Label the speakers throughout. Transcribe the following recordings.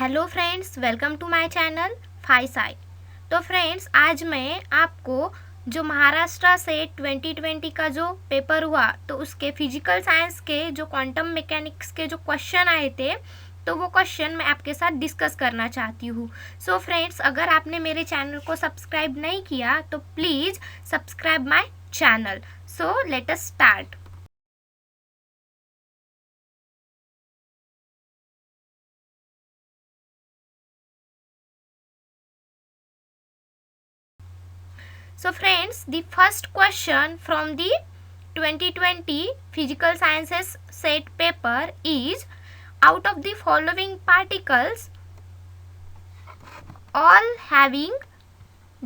Speaker 1: Hello friends, welcome to my channel फाइसाई। तो friends, आज मैं आपको जो महाराष्ट्र से 2020 का जो पेपर हुआ तो उसके फिजिकल साइंस के जो क्वांटम मैकेनिक्स के जो क्वेश्चन आए थे तो वो क्वेश्चन मैं आपके साथ डिस्कस करना चाहती हूँ। सो फ्रेंड्स, अगर आपने मेरे चैनल को सब्सक्राइब नहीं किया तो please subscribe my channel. So let us start. So friends, the first question from the 2020 Physical Sciences set paper is, out of the following particles, all having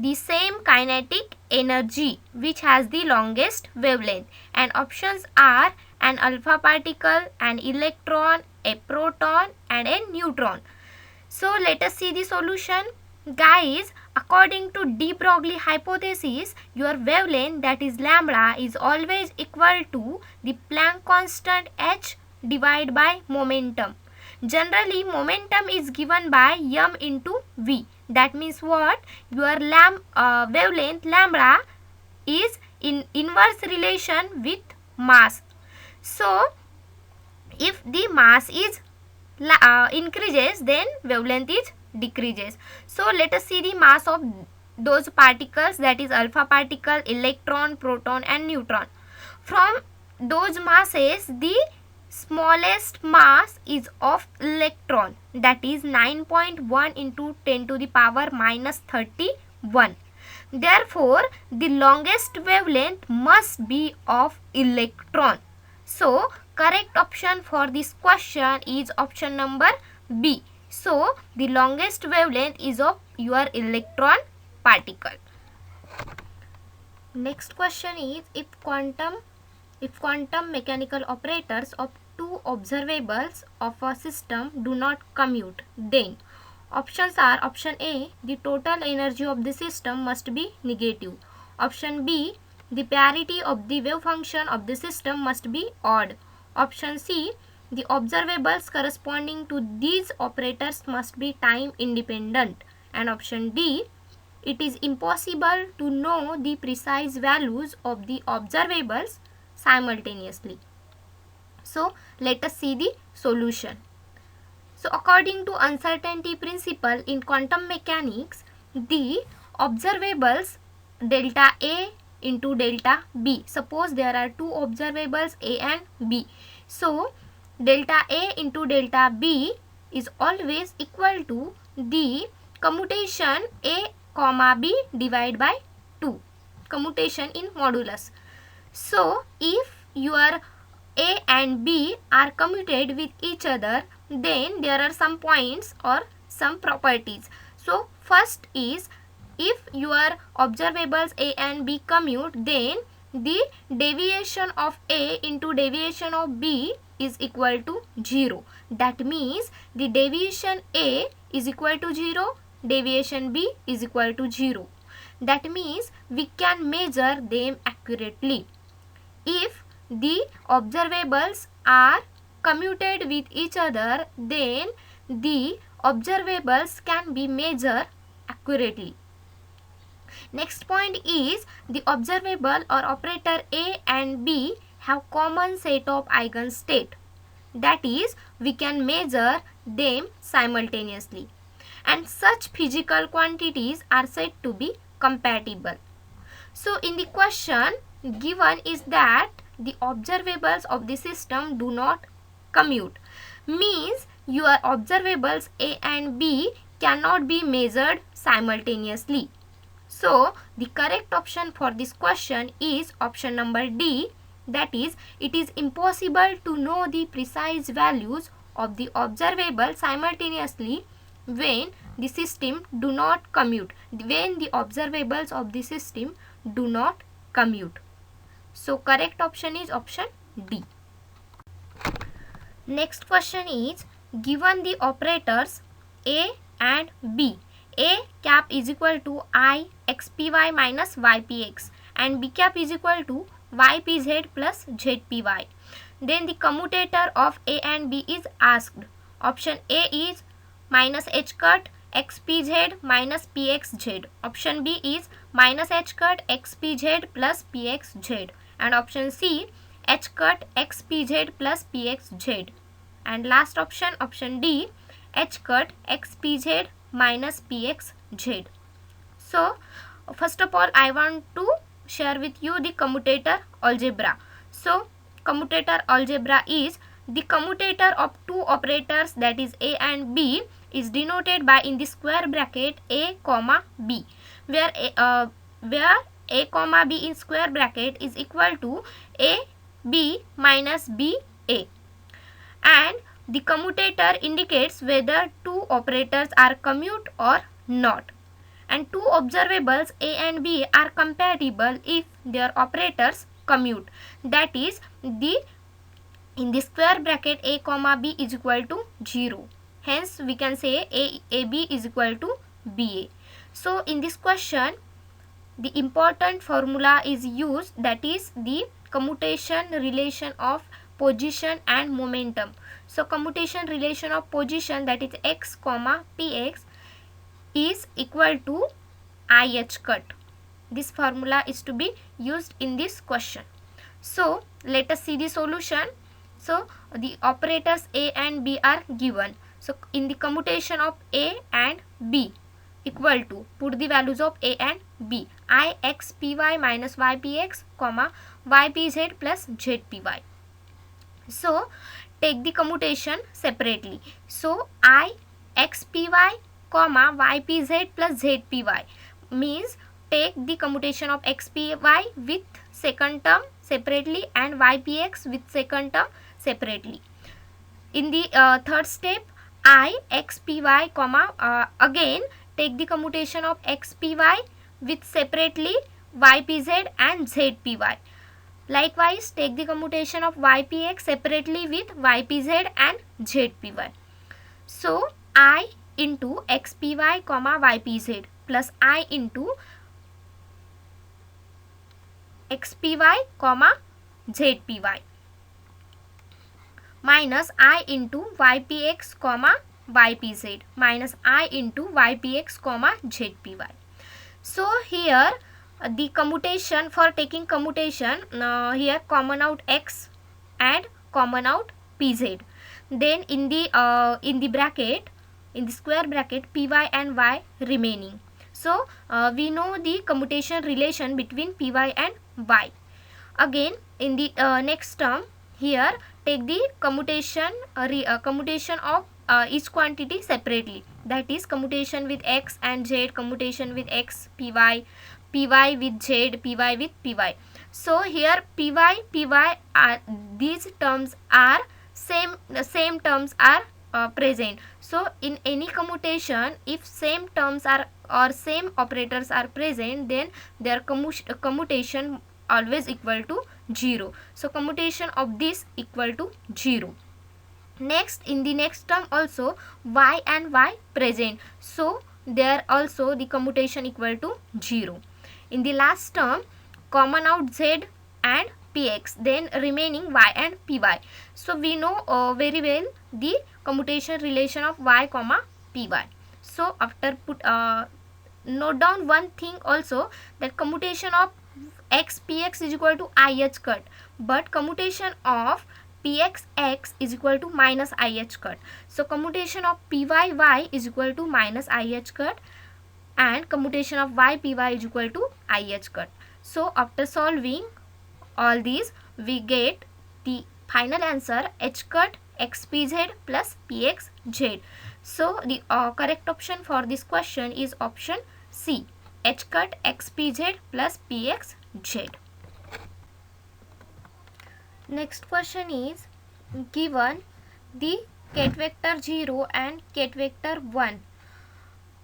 Speaker 1: the same kinetic energy, which has the longest wavelength, and options are an alpha particle, an electron, a proton and a neutron. So let us see the solution. Guys, according to de Broglie hypothesis, your wavelength, that is lambda, is always equal to the Planck constant h divided by momentum. Generally, momentum is given by m into v. That means what? Your wavelength lambda is in inverse relation with mass. So, if the mass is increases, then wavelength is decreases. So let us see the mass of those particles, that is alpha particle, electron, proton and neutron. From those masses, the smallest mass is of electron, that is 9.1 into 10 to the power minus 31. Therefore the longest wavelength must be of electron. So correct option for this question is option number B. So the longest wavelength is of your electron particle. Next question is, if quantum mechanical operators of two observables of a system do not commute, then options are: option A, the total energy of the system must be negative; option B, the parity of the wave function of the system must be odd; option C, the observables corresponding to these operators must be time independent; and option D, it is impossible to know the precise values of the observables simultaneously. So let us see the solution. So according to uncertainty principle in quantum mechanics, the observables delta A into delta B. Suppose there are two observables A and B. So delta A into delta B is always equal to the commutation A comma B divided by 2. Commutation in modulus. So if your A and B are commuted with each other, then there are some points or some properties. So first is, if your observables A and B commute, then the deviation of A into deviation of B is equal to 0. That means the deviation A is equal to 0, deviation B is equal to 0. That means we can measure them accurately. If the observables are commuted with each other, then the observables can be measured accurately. Next point is, the observable or operator A and B have common set of eigenstate. That is, we can measure them simultaneously. And such physical quantities are said to be compatible. So in the question given is that the observables of the system do not commute, means your observables A and B cannot be measured simultaneously. So the correct option for this question is option number D, that is, it is impossible to know the precise values of the observable simultaneously when the system do not commute, when the observables of the system do not commute. So correct option is option D. Next question is, given the operators A and B, A cap is equal to I xpy minus ypx and B cap is equal to ypz plus zpy, then the commutator of A and B is asked. Option A is minus h cut xpz minus pxz. Option B is minus h cut xpz plus pxz. And option C, h cut xpz plus pxz. And last option, option D, h cut xpz minus pxz. So first of all, I want to share with you the commutator algebra. So commutator algebra is the commutator of two operators, that is a and b, is denoted by in the square bracket a comma b, where a comma b in square bracket is equal to a b minus b a. And the commutator indicates whether two operators are commute or not. And two observables a and b are compatible if their operators commute, that is in the square bracket a comma b is equal to 0. Hence we can say ab is equal to ba. So in this question the important formula is used, that is the commutation relation of position and momentum. So commutation relation of position, that is x comma px, is equal to ih cut. This formula is to be used in this question. So let us see the solution. So the operators a and b are given. So in the commutation of a and b equal to, put the values of a and b, ixpy minus ypx comma ypz plus zpy. So take the commutation separately. So ixpy comma ypz plus zpy means take the commutation of xpy with second term separately and ypx with second term separately. In the third step, ixpy comma again take the commutation of xpy with separately ypz and zpy. Likewise take the commutation of ypx separately with ypz and zpy. So I into xpy comma ypz plus I into xpy comma zpy minus I into ypx comma ypz minus I into ypx comma zpy. So here the commutation, for taking commutation, here common out x and common out pz. Then in the bracket, in the square bracket, py and y remaining. So we know the commutation relation between py and y. Again in the next term, here take the commutation of each quantity separately, that is commutation with x and z, commutation with x py, py with z, py with py. So here py are, these terms are same terms are present. So in any commutation, if same terms are or same operators are present, then their commutation always equal to 0. So commutation of this equal to 0. Next, in the next term also y and y present, so there also the commutation equal to 0. In the last term, common out z and px, then remaining y and py. So we know very well the commutation relation of y comma py. So after note down one thing also, that commutation of x px is equal to ih cut, but commutation of pxx is equal to minus ih cut. So commutation of pyy is equal to minus ih cut and commutation of ypy is equal to ih cut. So after solving all these, we get the final answer h cut xpz plus pxz. So the correct option for this question is option C, h cut xpz plus pxz. Next question is, given the ket vector 0 and ket vector 1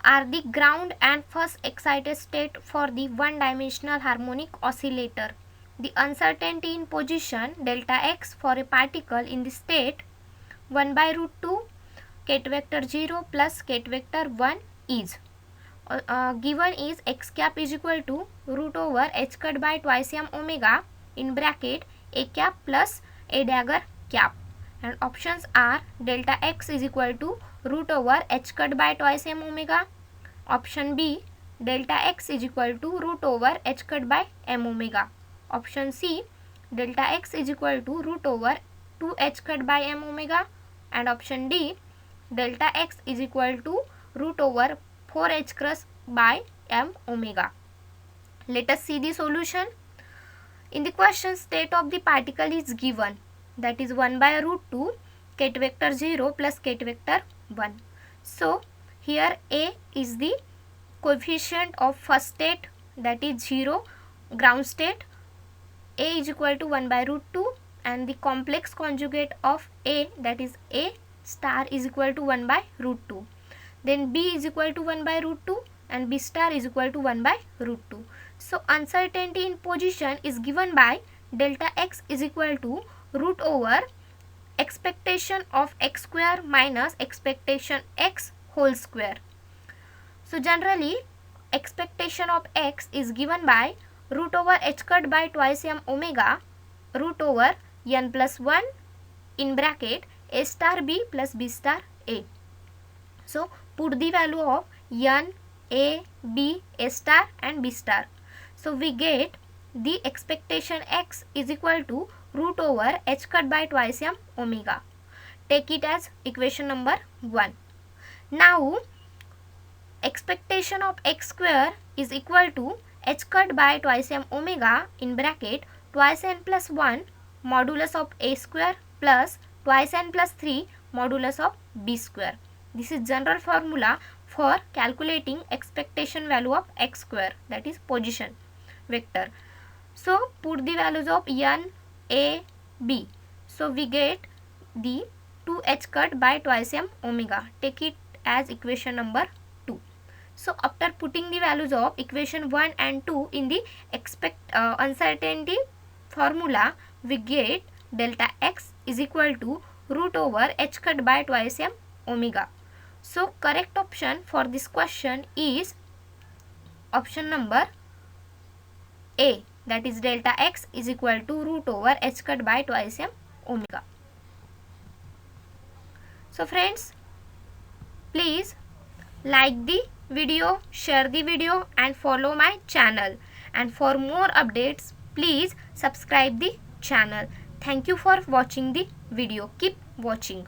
Speaker 1: are the ground and first excited state for the one-dimensional harmonic oscillator. The uncertainty in position delta x for a particle in the state 1 by root 2 ket vector 0 plus ket vector 1 is given is x cap is equal to root over h cut by twice m omega in bracket a cap plus a dagger cap, and options are delta x is equal to root over h cut by twice m omega. Option B, delta x is equal to root over h cut by m omega. Option C, delta x is equal to root over 2h cut by m omega. And option D, delta x is equal to root over 4h cross by m omega. Let us see the solution. In the question, state of the particle is given, that is 1 by root 2 ket vector 0 plus ket vector 1. So here A is the coefficient of first state, that is 0, ground state. A is equal to 1 by root 2, and the complex conjugate of A, that is A star, is equal to 1 by root 2. Then B is equal to 1 by root 2 and B star is equal to 1 by root 2. So uncertainty in position is given by delta x is equal to root over expectation of x square minus expectation x whole square. So generally expectation of x is given by root over h cut by twice m omega root over n plus 1 in bracket a star b plus b star a. So put the value of n, a, b, a star and b star. So we get the expectation x is equal to root over h cut by twice m omega. Take it as equation number 1. Now expectation of x square is equal to h cut by twice m omega in bracket twice n plus 1 modulus of a square plus twice n plus 3 modulus of b square. This is general formula for calculating expectation value of x square, that is position vector. So put the values of n, a, b. So we get the 2h cut by twice m omega. Take it as equation number 2. So after putting the values of equation 1 and 2 in the uncertainty formula, we get delta x is equal to root over h cut by twice m omega. So correct option for this question is option number A, that is delta x is equal to root over h cut by twice m omega. So friends, please like the video, share the video and follow my channel. And for more updates, please subscribe the channel. Thank you for watching the video. Keep watching.